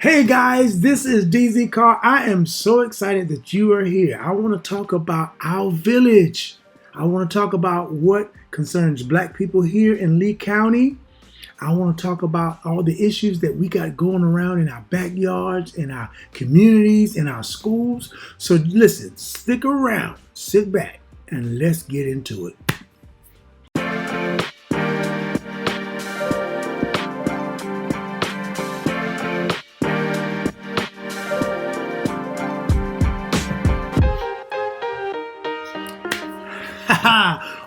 Hey guys, this is DZ Carr. I am so excited that you are here. I want to talk about our village. I want to talk about what concerns black people here in Lee County. I want to talk about all the issues that we got going around in our backyards, in our communities, in our schools. So listen, stick around, sit back, and let's get into it.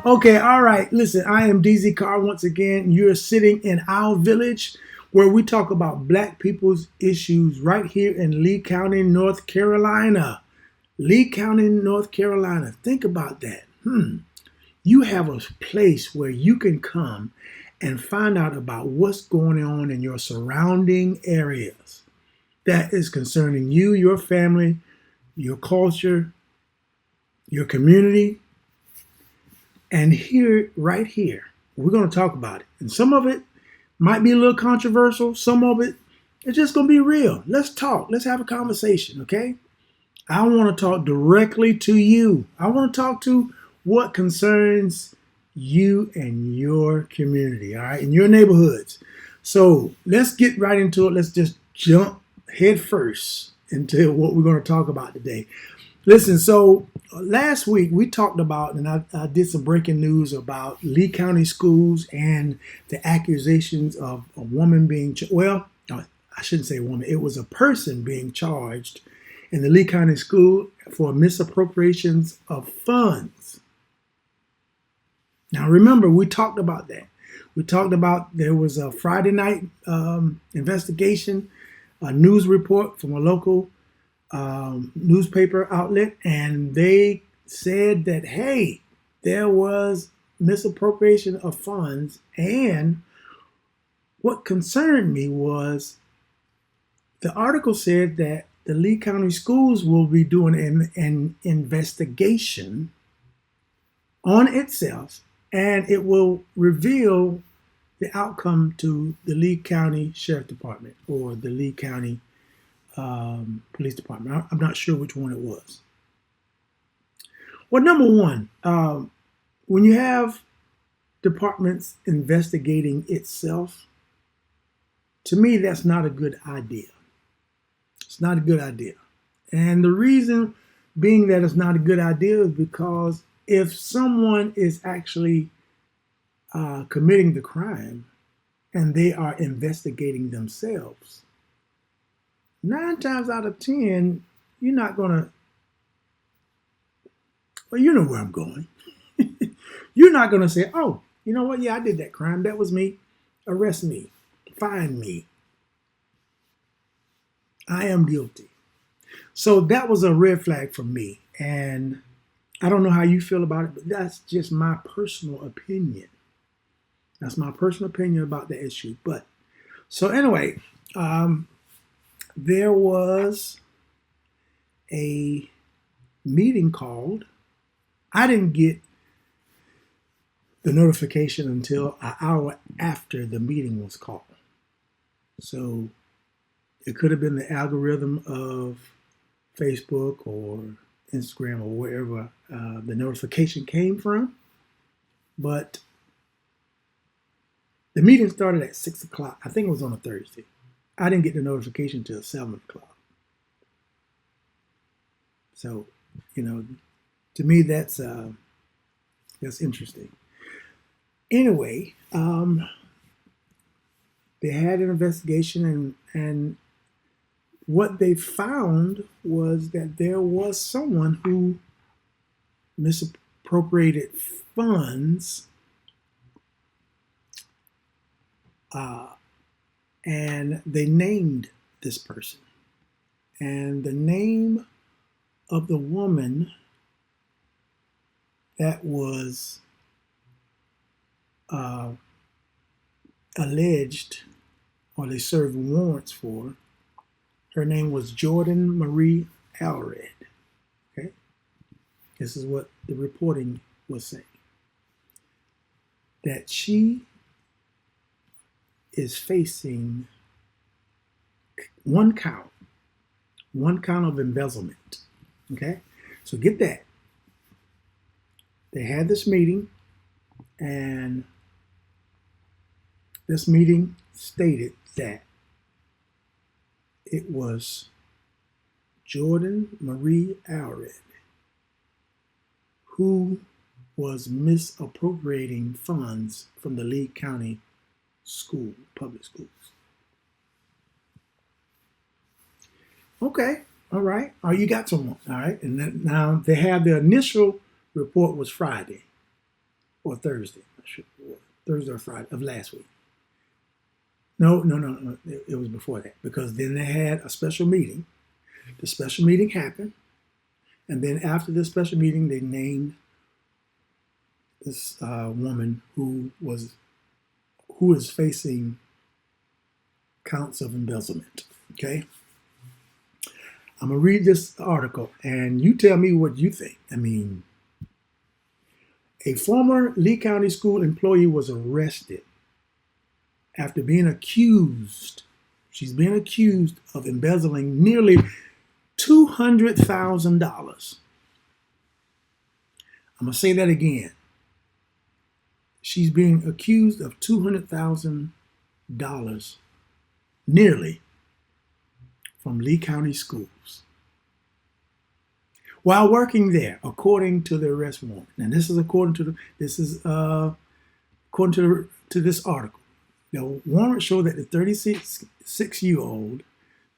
Okay, all right. Listen, I am DZ Carr once again. You're sitting in our village where we talk about black people's issues right here in Lee County, North Carolina. Lee County, North Carolina. Think about that. You have a place where you can come and find out about what's going on in your surrounding areas that is concerning you, your family, your culture, your community. And here, right here, we're going to talk about it. And some of it might be a little controversial. Some of it is just going to be real. Let's talk. Let's have a conversation, okay? I want to talk directly to you. I want to talk to what concerns you and your community, all right, in your neighborhoods. So let's get right into it. Let's just jump head first into what we're going to talk about today. Listen, so last week we talked about, and I did some breaking news about Lee County schools and the accusations of a woman being, I shouldn't say woman, it was a person being charged in the Lee County school for misappropriations of funds. Now remember, we talked about that. We talked about there was a Friday night investigation, a news report from a local newspaper outlet, and they said that, hey, there was misappropriation of funds. And what concerned me was the article said that the Lee County schools will be doing an investigation on itself, and it will reveal the outcome to the Lee County Sheriff Department or the Lee County police department. I'm not sure which one it was. Well, number one, when you have departments investigating itself, to me, that's not a good idea. It's not a good idea. And the reason being that it's not a good idea is because if someone is actually committing the crime and they are investigating themselves, 9 times out of 10, you're not going to, well, you know where I'm going. You're not going to say, oh, you know what? Yeah, I did that crime. That was me. Arrest me. Find me. I am guilty. So that was a red flag for me. And I don't know how you feel about it, but that's just my personal opinion. That's my personal opinion about the issue. But so anyway, there was a meeting called. I didn't get the notification until an hour after the meeting was called. So it could have been the algorithm of Facebook or Instagram or wherever the notification came from. But the meeting started at 6 o'clock. I think it was on a Thursday. I didn't get the notification until 7 o'clock. So, to me, that's interesting. Anyway, they had an investigation, and what they found was that there was someone who misappropriated funds, and they named this person. And the name of the woman that was alleged, or they served warrants for, her name was Jordan Marie Alred. Okay, this is what the reporting was saying, that she is facing one count, one count of embezzlement. Okay, so get that. They had this meeting, and this meeting stated that it was Jordan Marie Allred who was misappropriating funds from the Lee County public schools. Okay, all right. Oh, you got someone. All right. And then, now they had the initial report was Friday or Thursday. Thursday or Friday of last week. No. It was before that, because then they had a special meeting. The special meeting happened. And then after the special meeting, they named this woman who is facing counts of embezzlement. Okay. I'm going to read this article, and you tell me what you think. I mean, a former Lee County school employee was arrested after being accused. She's been accused of embezzling nearly $200,000. I'm going to say that again. She's being accused of $200,000 nearly from Lee County schools while working there, according to the arrest warrant. And this is according to this article. The warrant showed that the 36-year-old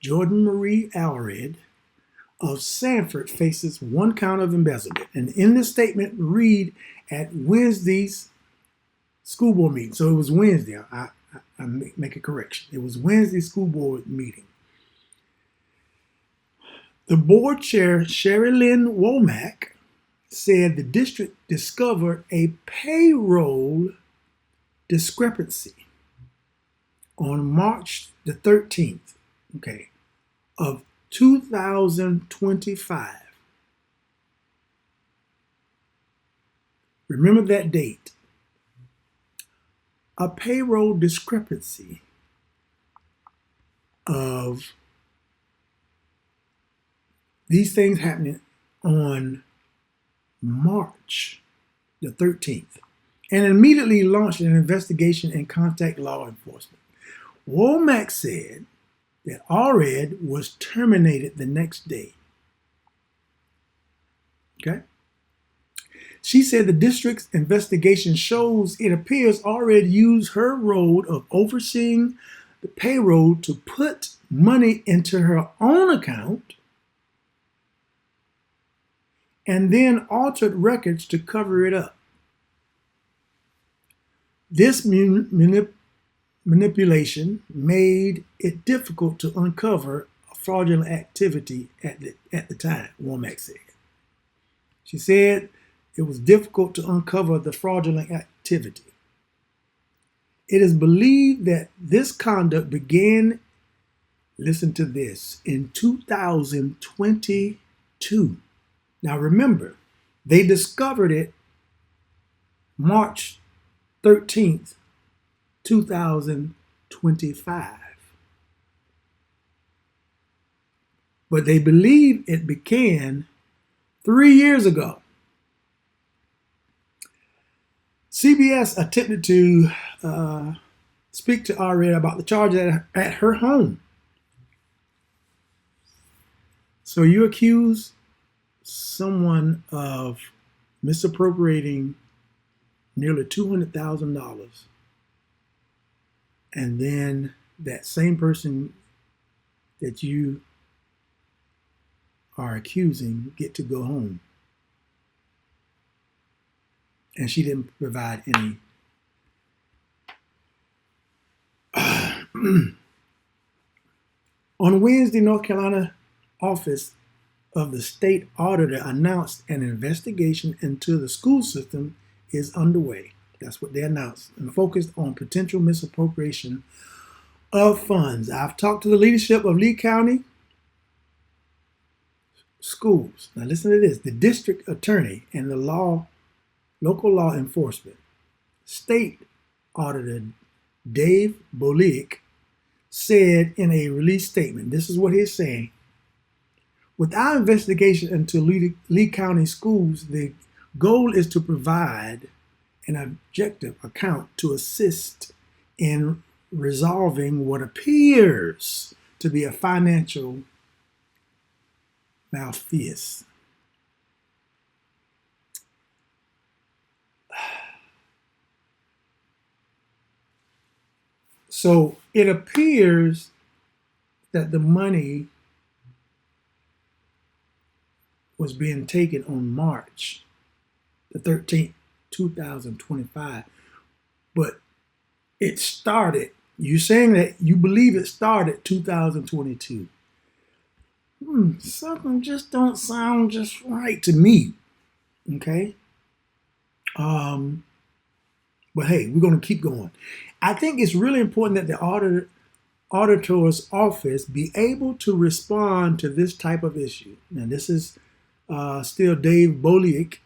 Jordan Marie Allred of Sanford faces one count of embezzlement. And in this statement, read at Wednesday's school board meeting. So it was Wednesday. I make a correction. It was Wednesday's school board meeting. The board chair, Sherry Lynn Womack, said the district discovered a payroll discrepancy on March the 13th, of 2025. Remember that date. A payroll discrepancy of these things happening on March the 13th, and immediately launched an investigation and contact law enforcement. Womack said that Allred was terminated the next day. Okay? She said the district's investigation shows it appears Allred used her role of overseeing the payroll to put money into her own account and then altered records to cover it up. This manipulation made it difficult to uncover fraudulent activity at the time, Womack said. She said it was difficult to uncover the fraudulent activity. It is believed that this conduct began, listen to this, in 2022. Now remember, they discovered it March 13th, 2025. But they believe it began 3 years ago. CBS attempted to speak to Allred about the charges at her home. So you accuse someone of misappropriating nearly $200,000, and then that same person that you are accusing get to go home, and she didn't provide any On Wednesday, North Carolina office of the state auditor announced an investigation into the school system is underway. That's what they announced, and focused on potential misappropriation of funds. I've talked to the leadership of Lee County schools. Now listen to this. The district attorney and the local law enforcement, state auditor Dave Bolick said in a release statement, this is what he's saying. With our investigation into Lee County schools, the goal is to provide an objective account to assist in resolving what appears to be a financial malfeasance. So it appears that the money was being taken on March the 13th, 2025. But it started, you're saying that you believe it started 2022. Something just don't sound just right to me. Okay. But hey, we're going to keep going. I think it's really important that the auditor's office be able to respond to this type of issue. Now, this is still Dave Boliak.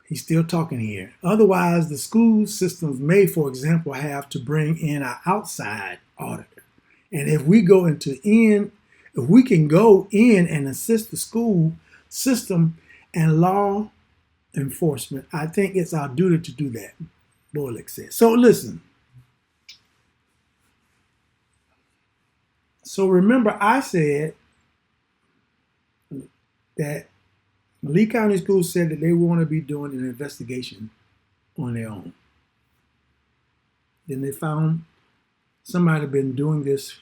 He's still talking here. Otherwise, the school systems may, for example, have to bring in an outside auditor. And if we can go in and assist the school system and law enforcement, I think it's our duty to do that, Boliak said. So listen. So remember, I said that Lee County Schools said that they want to be doing an investigation on their own. Then they found somebody had been doing this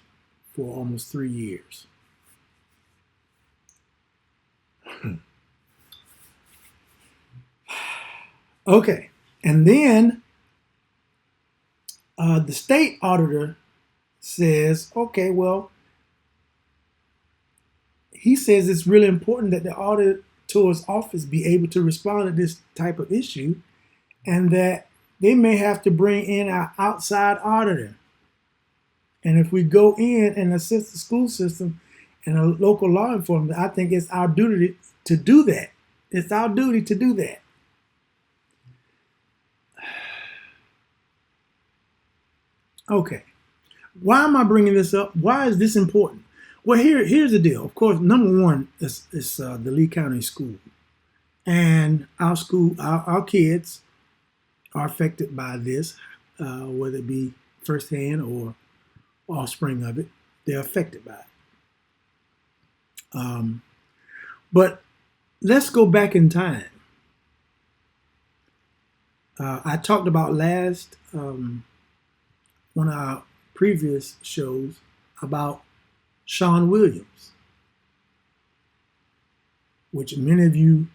for almost 3 years. Okay, and then the state auditor says, okay, well, he says it's really important that the auditor's office be able to respond to this type of issue, and that they may have to bring in an outside auditor. And if we go in and assist the school system and a local law enforcement, I think it's our duty to do that. It's our duty to do that. Okay, why am I bringing this up? Why is this important? Well, here's the deal. Of course, number one is the Lee County School, and our school, our kids are affected by this, whether it be firsthand or offspring of it. They're affected by it. But let's go back in time. I talked about last one of our previous shows about Sean Williams, which many of you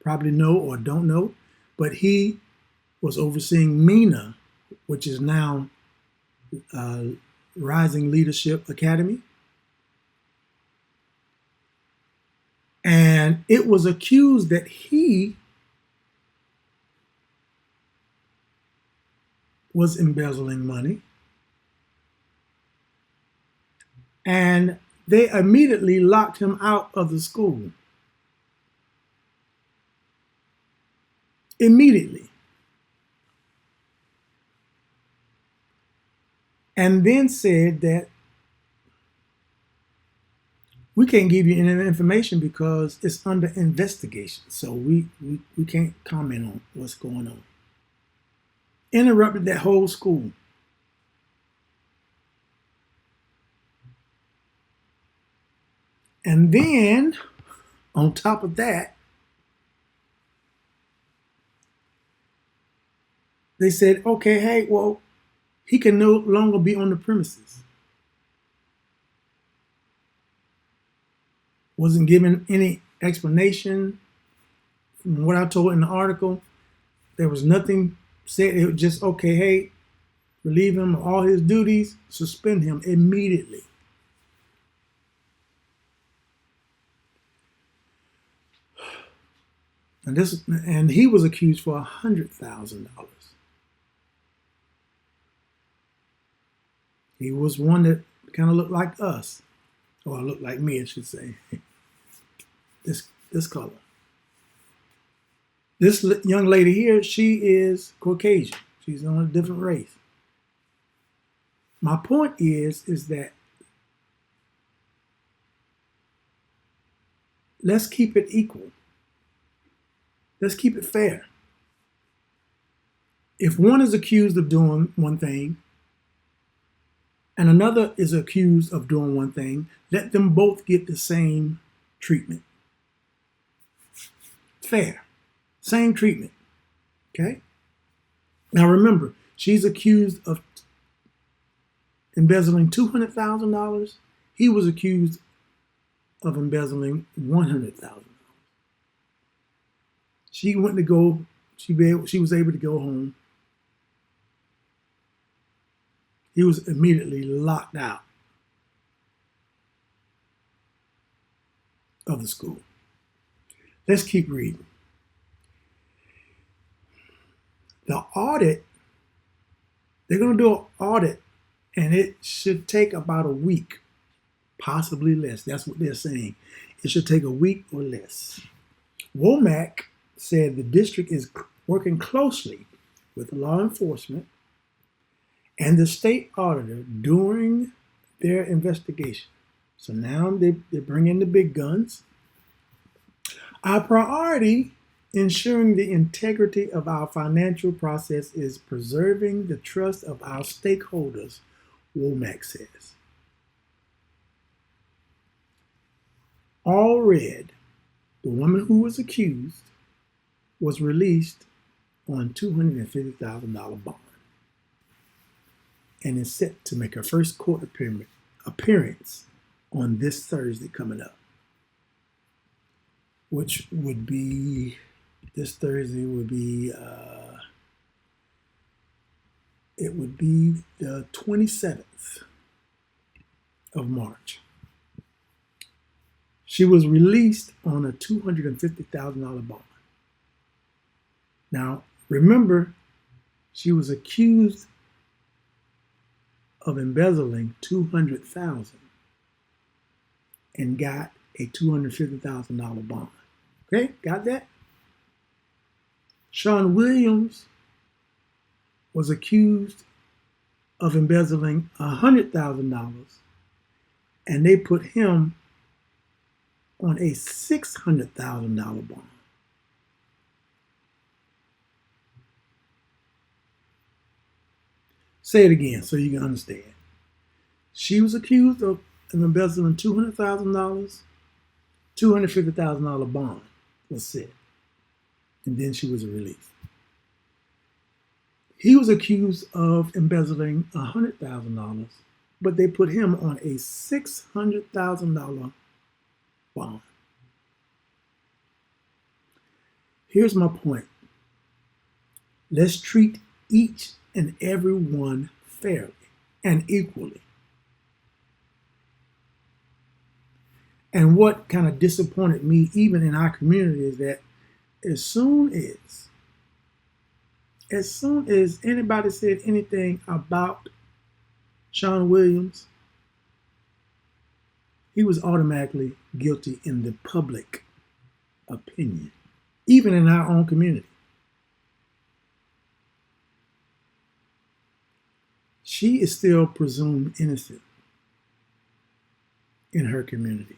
probably know or don't know, but he was overseeing MENA, which is now Rising Leadership Academy. And it was accused that he was embezzling money. And they immediately locked him out of the school. Immediately. And then said that we can't give you any information because it's under investigation. So we can't comment on what's going on. Interrupted that whole school. And then, on top of that, they said, okay, hey, well, he can no longer be on the premises. Wasn't given any explanation. From what I told in the article, there was nothing said. It was just, okay, hey, relieve him of all his duties, suspend him immediately. And he was accused for $100,000. He was one that kind of looked like us, or looked like me, I should say. This color. This young lady here, she is Caucasian. She's on a different race. My point is that let's keep it equal. Let's keep it fair. If one is accused of doing one thing and another is accused of doing one thing, let them both get the same treatment. Fair. Same treatment. Okay? Now remember, she's accused of embezzling $200,000. He was accused of embezzling $100,000. She went to go, she was able to go home. He was immediately locked out of the school. Let's keep reading. The audit, they're going to do an audit, and it should take about a week, possibly less. That's what they're saying. It should take a week or less. Womack said the district is working closely with law enforcement and the state auditor during their investigation. So now they bring in the big guns. Our priority, ensuring the integrity of our financial process, is preserving the trust of our stakeholders, Womack says. All Red, the woman who was accused, was released on $250,000 bond and is set to make her first court appearance on this Thursday coming up, which would be, this Thursday would be, it would be the 27th of March. She was released on a $250,000 bond. Now, remember, she was accused of embezzling $200,000 and got a $250,000 bond. Okay, got that? Sean Williams was accused of embezzling $100,000, and they put him on a $600,000 bond. Say it again so you can understand. She was accused of embezzling $200,000, $250,000 bond was set, and then she was released. He was accused of embezzling $100,000, but they put him on a $600,000 bond. Here's my point. Let's treat each and every one fairly and equally. And what kind of disappointed me, even in our community, is that as soon as anybody said anything about Sean Williams, he was automatically guilty in the public opinion, even in our own community. She is still presumed innocent in her community.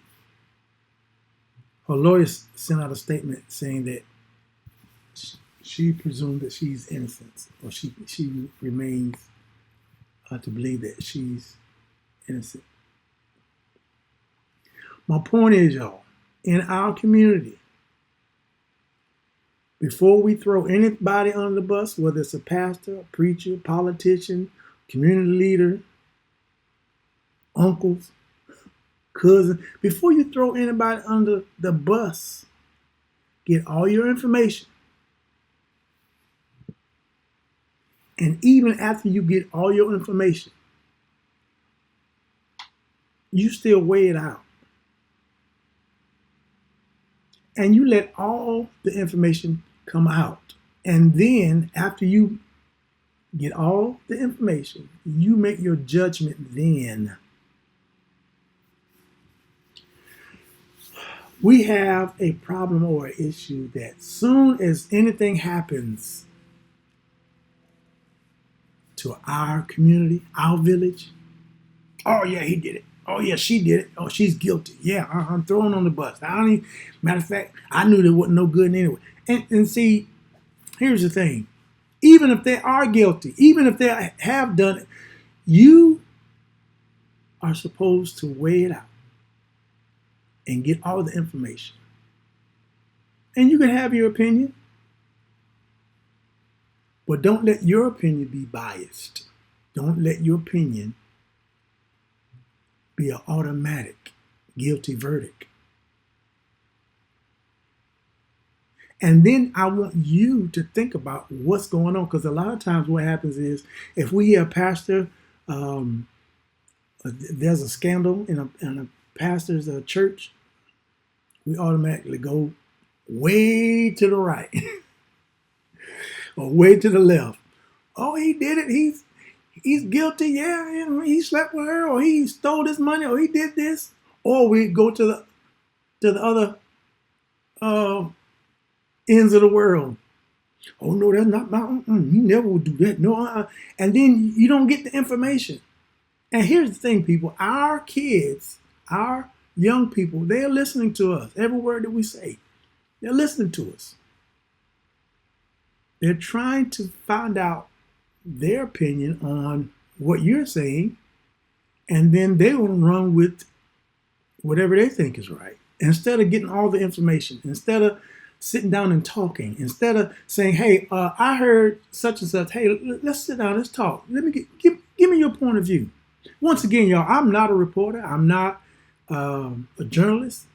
Her lawyers sent out a statement saying that she presumed that she's innocent, or she remains to believe that she's innocent. My point is, y'all, in our community, before we throw anybody under the bus, whether it's a pastor, a preacher, politician, community leader, uncles, cousin, before you throw anybody under the bus, get all your information. And even after you get all your information, you still weigh it out. And you let all the information come out. And then after you get all the information, you make your judgment then. We have a problem or an issue that soon as anything happens to our community, our village, Oh yeah, he did it. Oh yeah, she did it. Oh, she's guilty. Yeah, I'm throwing on the bus. I don't even, matter of fact, I knew there wasn't no good anyway. And see, here's the thing. Even if they are guilty, even if they have done it, you are supposed to weigh it out and get all the information. And you can have your opinion, but don't let your opinion be biased. Don't let your opinion be an automatic guilty verdict. And then I want you to think about what's going on, because a lot of times what happens is if we hear a pastor, there's a scandal in a pastor's church, we automatically go way to the right or way to the left. Oh, he did it. He's guilty. Yeah, he slept with her, or he stole this money, or he did this. Or we go to the other ends of the world. Oh no, that's not my. He never would do that. No, and then you don't get the information. And here's the thing, people: our kids, our young people, they're listening to us. Every word that we say, they're listening to us. They're trying to find out their opinion on what you're saying, and then they will run with whatever they think is right. Instead of getting all the information, instead of sitting down and talking, instead of saying, "Hey, I heard such and such. Hey, let's sit down, let's talk. Let me give me your point of view." Once again, y'all, I'm not a reporter. I'm not a journalist.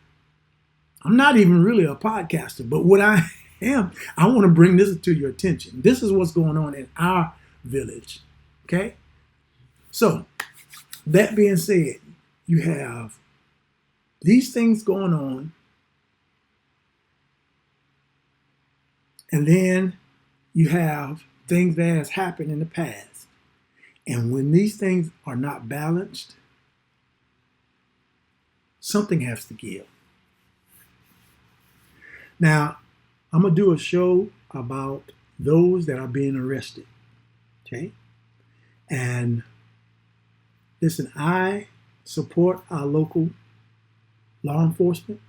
I'm not even really a podcaster. But what I am, I want to bring this to your attention. This is what's going on in our village. Okay? So, that being said, you have these things going on, and then you have things that has happened in the past. And when these things are not balanced, something has to give. Now, I'm going to do a show about those that are being arrested. Okay? And listen, I support our local law enforcement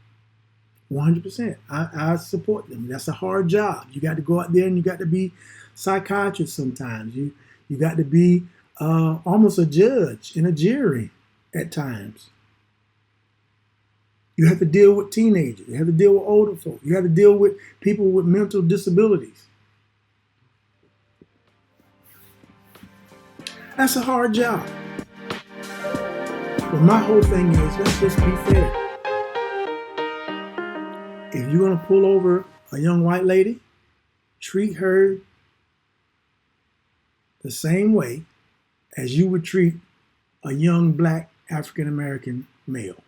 100%. I support them. That's a hard job. You got to go out there and you got to be psychiatrist sometimes. You got to be almost a judge in a jury at times. You have to deal with teenagers. You have to deal with older folk. You have to deal with people with mental disabilities. That's a hard job. But my whole thing is, let's just be fair. If you're going to pull over a young white lady, treat her the same way as you would treat a young black African American male.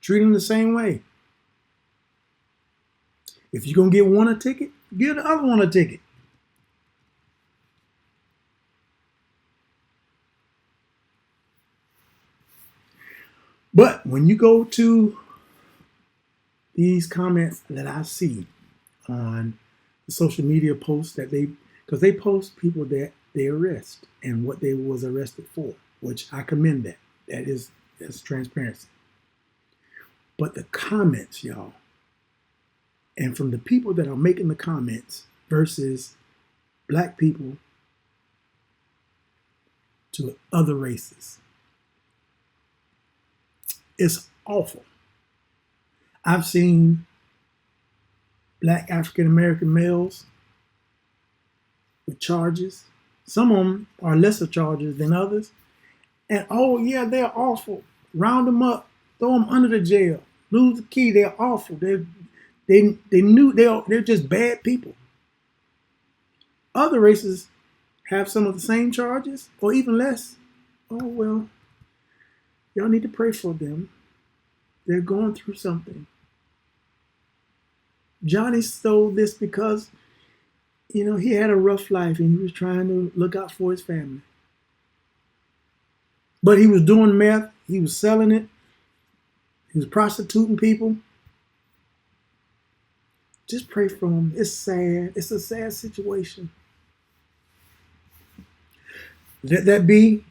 Treat them the same way. If you're going to give one a ticket, give the other one a ticket. But when you go to these comments that I see on the social media posts that because they post people that they arrest and what they was arrested for, which I commend that. That's transparency. But the comments, y'all, and from the people that are making the comments versus black people to other races, it's awful. I've seen black African American males with charges. Some of them are lesser charges than others. And oh yeah, they're awful. Round them up, throw them under the jail, lose the key. They're awful. They're just bad people. Other races have some of the same charges or even less. Oh well, y'all need to pray for them. They're going through something. Johnny stole this because, he had a rough life and he was trying to look out for his family. But he was doing meth. He was selling it. He was prostituting people. Just pray for him. It's sad. It's a sad situation. Let that be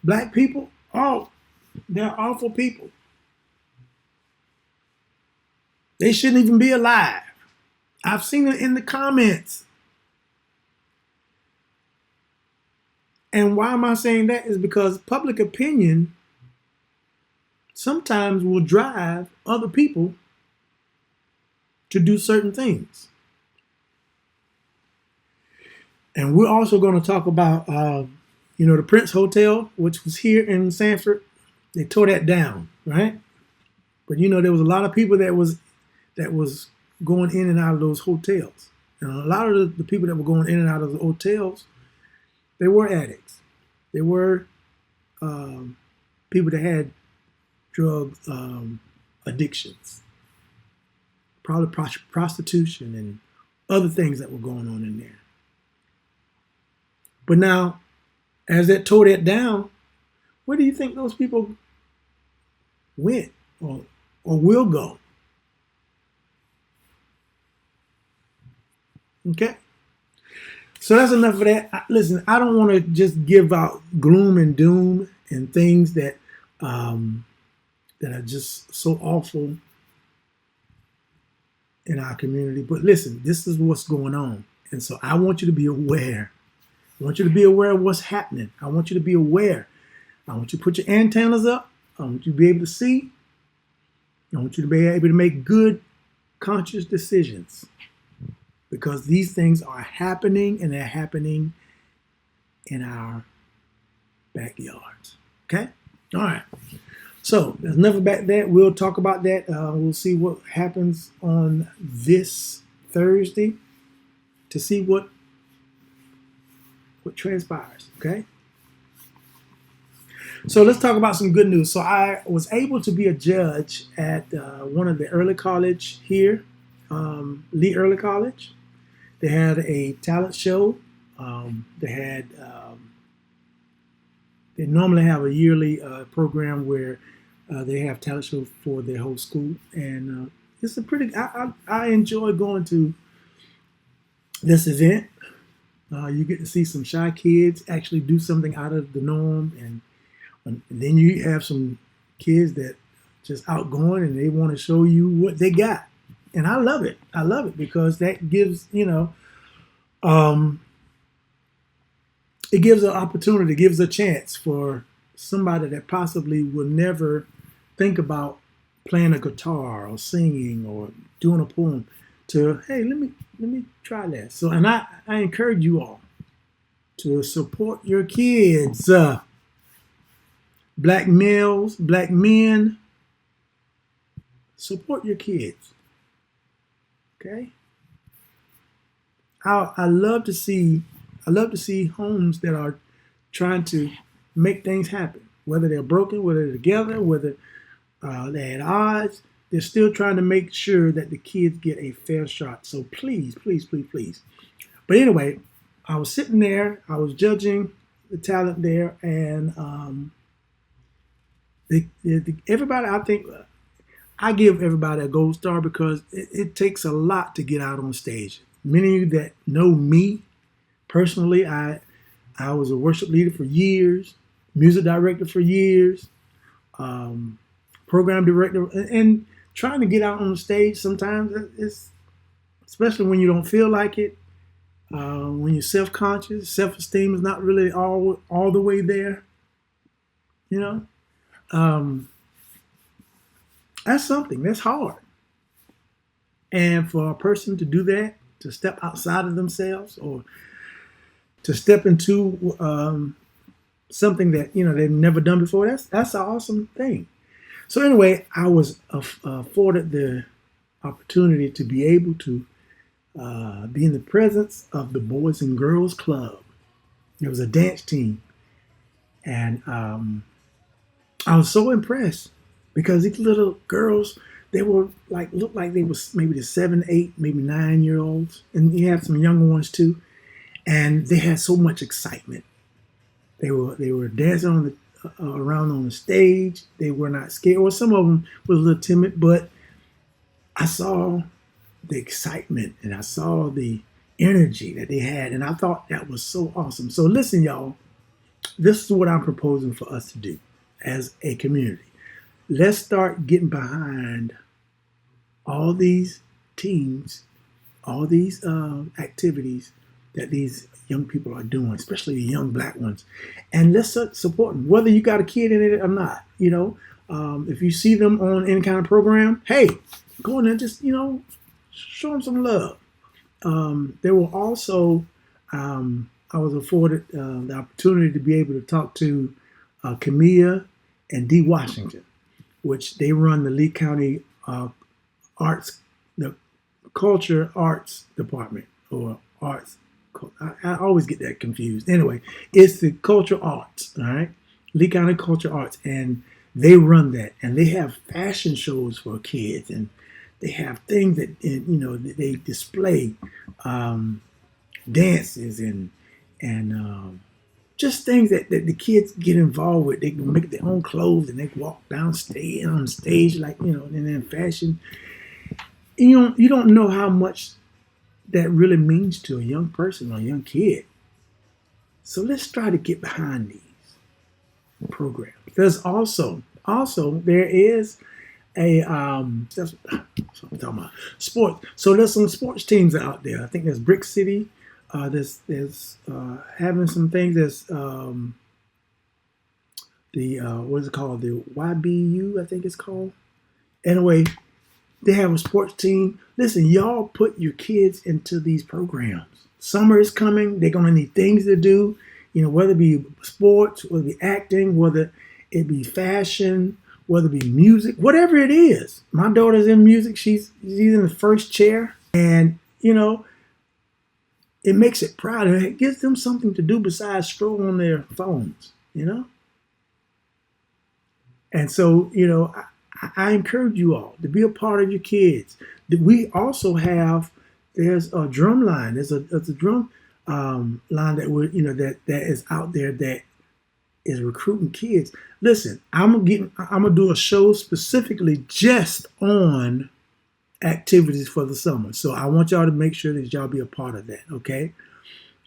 Black people, oh, they're awful people. They shouldn't even be alive. I've seen it in the comments. And why am I saying that? Is because public opinion sometimes will drive other people to do certain things. And we're also going to talk about, the Prince Hotel, which was here in Sanford. They tore that down, right? But there was a lot of people that was going in and out of those hotels, and a lot of the people that were going in and out of the hotels, they were addicts. They were people that had drug addictions, probably prostitution and other things that were going on in there. But now, as that tore that down, where do you think those people went or will go? Okay? So that's enough of that. Listen, I don't want to just give out gloom and doom and things that are just so awful in our community. But listen, this is what's going on. And so I want you to be aware. I want you to be aware of what's happening. I want you to be aware. I want you to put your antennas up. I want you to be able to see. I want you to be able to make good, conscious decisions. Because these things are happening, and they're happening in our backyards. Okay? All right. So there's enough about that. We'll talk about that. We'll see what happens on this Thursday to see what transpires. Okay? So let's talk about some good news. So I was able to be a judge at one of the early college here, Lee Early College. They had a talent show. They normally have a yearly program where they have talent shows for their whole school, and it's a pretty. I enjoy going to this event. You get to see some shy kids actually do something out of the norm, and then you have some kids that just outgoing and they want to show you what they got. And I love it. I love it because that gives, it gives an opportunity, gives a chance for somebody that possibly would never think about playing a guitar or singing or doing a poem to, hey, let me try that. So, and I encourage you all to support your kids, black males, black men, support your kids. Okay. I love to see homes that are trying to make things happen. Whether they're broken, whether they're together, whether they're at odds, they're still trying to make sure that the kids get a fair shot. So please, please, please, please. But anyway, I was sitting there, I was judging the talent there, and everybody, I think. I give everybody a gold star because it takes a lot to get out on stage. Many of you that know me personally, I was a worship leader for years, music director for years, program director, and trying to get out on the stage sometimes it's, especially when you don't feel like it, when you're self-conscious, self-esteem is not really all the way there, That's something. That's hard. And for a person to do that, to step outside of themselves or to step into something that, they've never done before, that's an awesome thing. So anyway, I was afforded the opportunity to be able to be in the presence of the Boys and Girls Club. It was a dance team. And I was so impressed. Because these little girls, they were looked like they was maybe the 7, 8, maybe 9-year-olds. And you have some younger ones too. And they had so much excitement. They were dancing around on the stage. They were not scared. Or some of them were a little timid, but I saw the excitement and I saw the energy that they had. And I thought that was so awesome. So listen, y'all. this is what I'm proposing for us to do as a community. Let's start getting behind all these teams, all these activities that these young people are doing, especially the young black ones, and let's support them, whether you got a kid in it or not. If you see them on any kind of program, hey, go in there, just show them some love. There will also, I was afforded the opportunity to be able to talk to Camilla and Dee Washington, which they run the Lee County Arts, the Culture Arts Department, or Arts. I always get that confused. Anyway, it's the Culture Arts, all right? Lee County Culture Arts, and they run that, and they have fashion shows for kids, and they have things that they display dances and just things that the kids get involved with. They can make their own clothes and they can walk downstage on stage and then fashion. You don't know how much that really means to a young person or a young kid. So let's try to get behind these programs. There's also there is a that's what I'm talking about, sports. So there's some sports teams out there. I think there's Brick City. There's having some things. There's the what is it called? The YBU, I think it's called. Anyway, they have a sports team. Listen, y'all put your kids into these programs. Summer is coming. They're gonna need things to do. Whether it be sports, whether it be acting, whether it be fashion, whether it be music, whatever it is. My daughter's in music. She's in the first chair, and it makes it proud, and it gives them something to do besides stroll on their phones, And so, I encourage you all to be a part of your kids. We also there's a drum line. There's a drum line that is out there that is recruiting kids. Listen, I'm gonna do a show specifically just on activities for the summer. So I want y'all to make sure that y'all be a part of that, okay?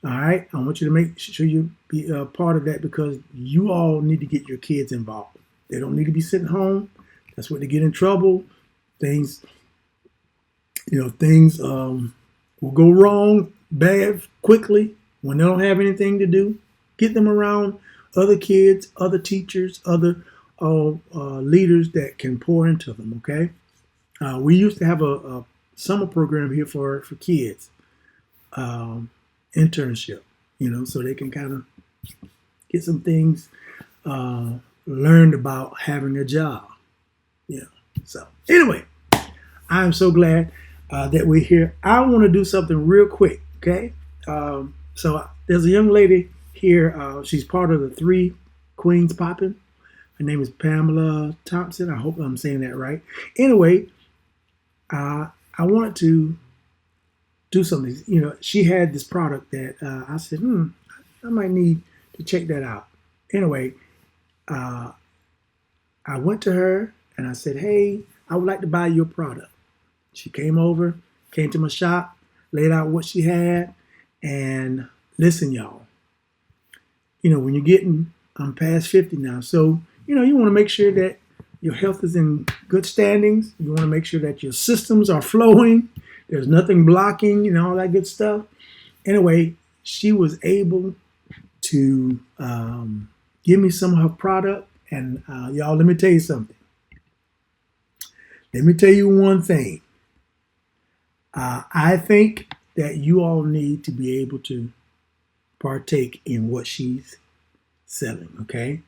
All right? I want you to make sure you be a part of that, because you all need to get your kids involved. They don't need to be sitting home. That's where they get in trouble. Things will go wrong bad quickly when they don't have anything to do. Get them around other kids, other teachers, other leaders that can pour into them, okay? We used to have a summer program here for kids, internship, so they can kind of get some things learned about having a job. So anyway, I'm so glad that we're here. I want to do something real quick, okay? So there's a young lady here. She's part of the 3 Queens Poppin'. Her name is Pamela Thompson. I hope I'm saying that right. Anyway, I wanted to do something. She had this product that I said, I might need to check that out. Anyway, I went to her and I said, hey, I would like to buy your product. She came to my shop, laid out what she had, and listen, y'all. When I'm past 50 now, so you want to make sure that your health is in good standings. You want to make sure that your systems are flowing. There's nothing blocking, all that good stuff. Anyway, she was able to give me some of her product. And y'all, let me tell you something. Let me tell you one thing. I think that you all need to be able to partake in what she's selling, okay?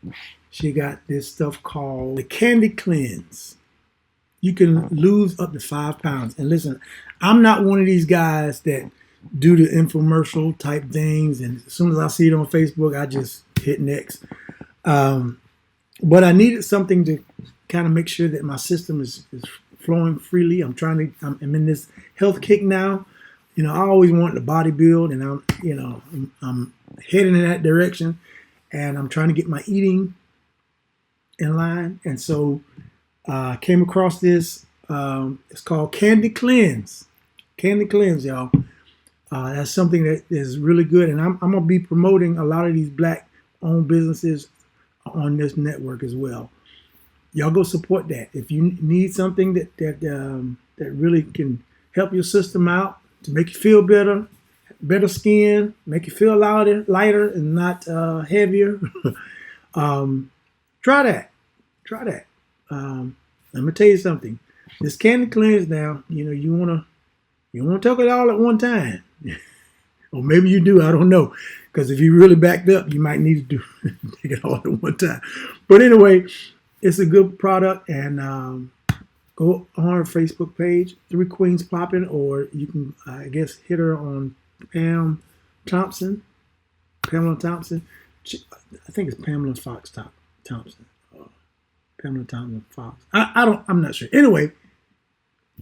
She got this stuff called the Candy Cleanse. You can lose up to 5 pounds. And listen, I'm not one of these guys that do the infomercial type things, and as soon as I see it on Facebook, I just hit next. But I needed something to kind of make sure that my system is flowing freely. I'm in this health kick now. I always wanted to bodybuild, and I'm heading in that direction, and I'm trying to get my eating in line. And so I came across this. It's called Candy Cleanse. Candy Cleanse, y'all. That's something that is really good, and I'm gonna be promoting a lot of these black own businesses on this network as well. Y'all go support that. If you need something that really can help your system out to make you feel better skin, make you feel lighter and not heavier, try that. Try that. Let me tell you something. This candy cleanse now, you wanna take it all at one time. Or maybe you do, I don't know. Because if you really backed up, you might need to take it all at one time. But anyway, it's a good product, and go on our Facebook page, Three Queens Poppin', or you can, I guess, hit her on Pamela Thompson. I think it's Pamela Fox Thompson. Pamela Thompson Fox. I'm not sure. Anyway,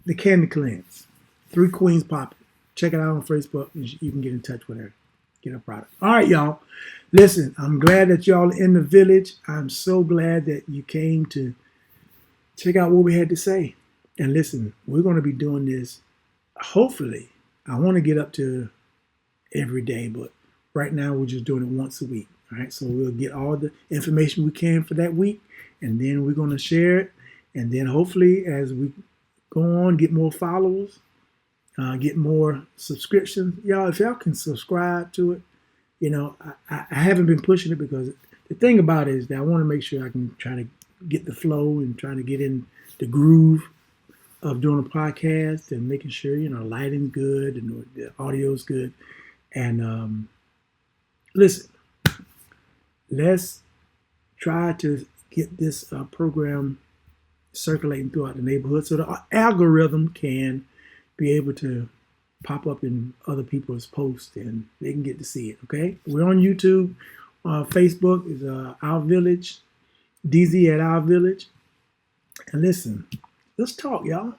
the Candy Cleanse, Three Queens Poppin'. Check it out on Facebook. You can get in touch with her. Get her product. All right, y'all. Listen, I'm glad that y'all are in the village. I'm so glad that you came to check out what we had to say. And listen, we're going to be doing this. Hopefully, I want to get up to every day, but right now we're just doing it once a week. All right, so we'll get all the information we can for that week, and then we're going to share it. And then hopefully, as we go on, get more followers, get more subscriptions. Y'all, if y'all can subscribe to it, I haven't been pushing it because the thing about it is that I want to make sure I can try to get the flow and trying to get in the groove of doing a podcast and making sure, lighting's good and the audio's good. And listen, let's try to get this program circulating throughout the neighborhood so the algorithm can be able to pop up in other people's posts and they can get to see it, okay? We're on YouTube. Facebook is Our Village, DZ at Our Village. And listen, let's talk, y'all.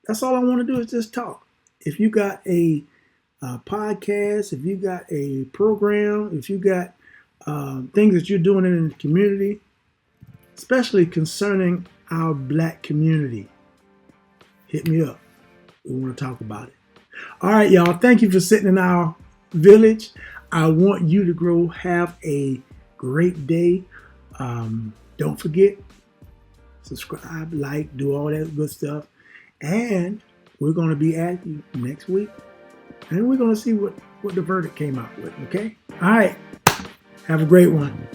That's all I want to do is just talk. If you got a podcast, if you got a program, if you got things that you're doing in the community, especially concerning our Black community, hit me up. We want to talk about it. All right, y'all. Thank you for sitting in our village. I want you to have a great day. Don't forget, subscribe, like, do all that good stuff. And we're going to be at you next week. And we're going to see what the verdict came out with, okay? All right. Have a great one.